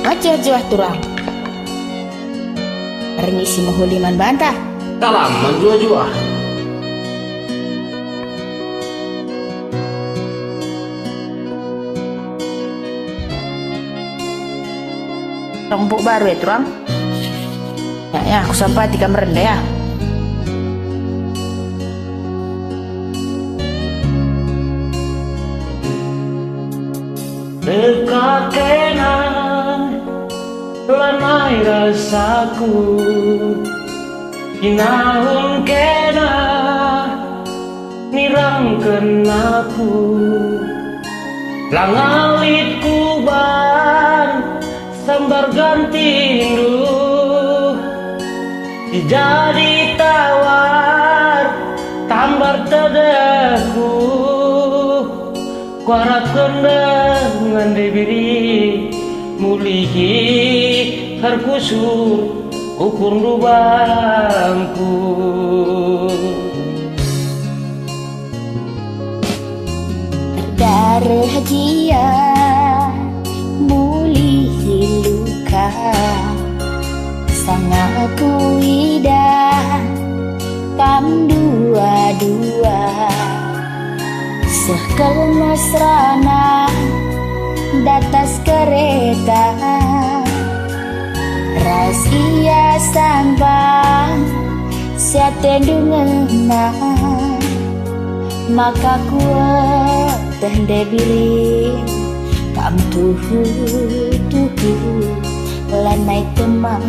Aceh juah turang permisi mahuliman bantah Dalam menjua-jua rombok baru ya turang ya aku sampai di kamar rendah ya. dekat kena lanai rasaku inahun kena nirang kenaku langalit kuban sambar ganti rindu jadi tawar tambar tedaku kuharapkan dengan diberi mulihi harkusur ukur lubangku Darahgia mulihi luka sangat kuidah kam dua-dua sekal mesrana datas kereta rahasia sambang siatendungan maka kuat tende biri kam tuhu lanai teman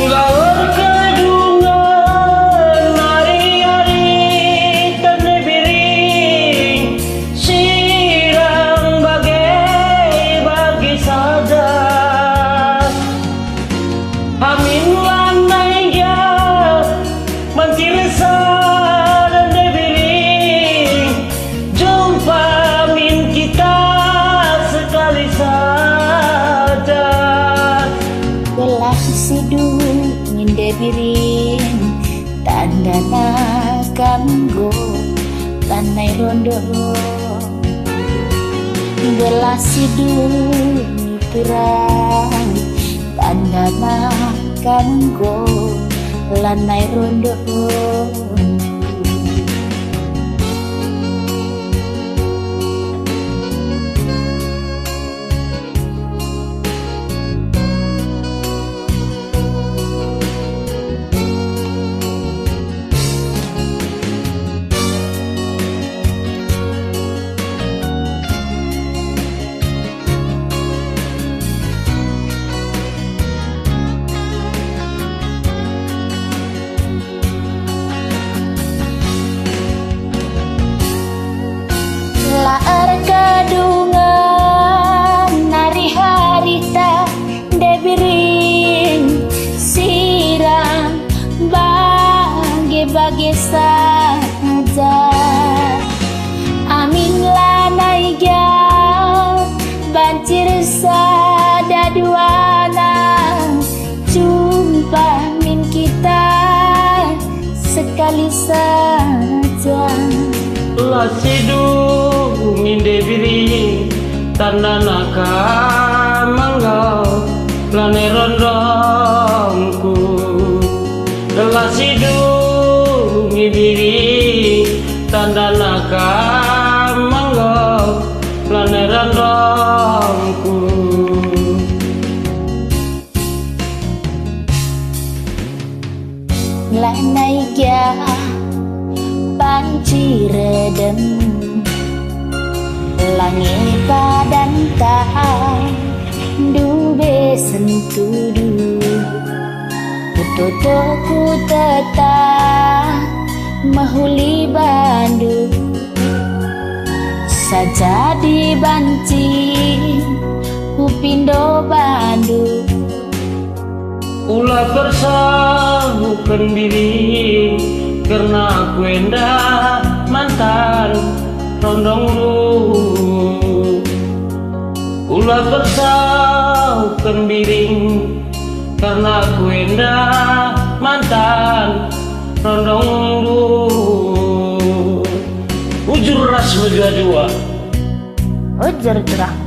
Laur kedungan hari-hari tanda biring sirang bagai saja amin lanai ya mancir resah tanda biring jumpa min kita sekali saja belah sidung biring tanda nakam go tanai rondo belah sidung pirang tanda nakam go lanai rondo laar kadungan hari-hari tak debiring sirang bagi saja amin lanai gal bancir sada duana jumpa min kita sekali saja la sidung inde biri tanda naka manggau lane rondongku la sidung biri tanda naka manggau lane rondongku lanai ya panci redem langit padan tak dube sentudu putotoku tetap mahuli bandu saja dibanci upindo bandu ulah bersahukan diri karena aku endah mantan rondong lu ulah bersahukan biring karena aku endah mantan rondong lu ujur mas berdua-dua. Ujar curang.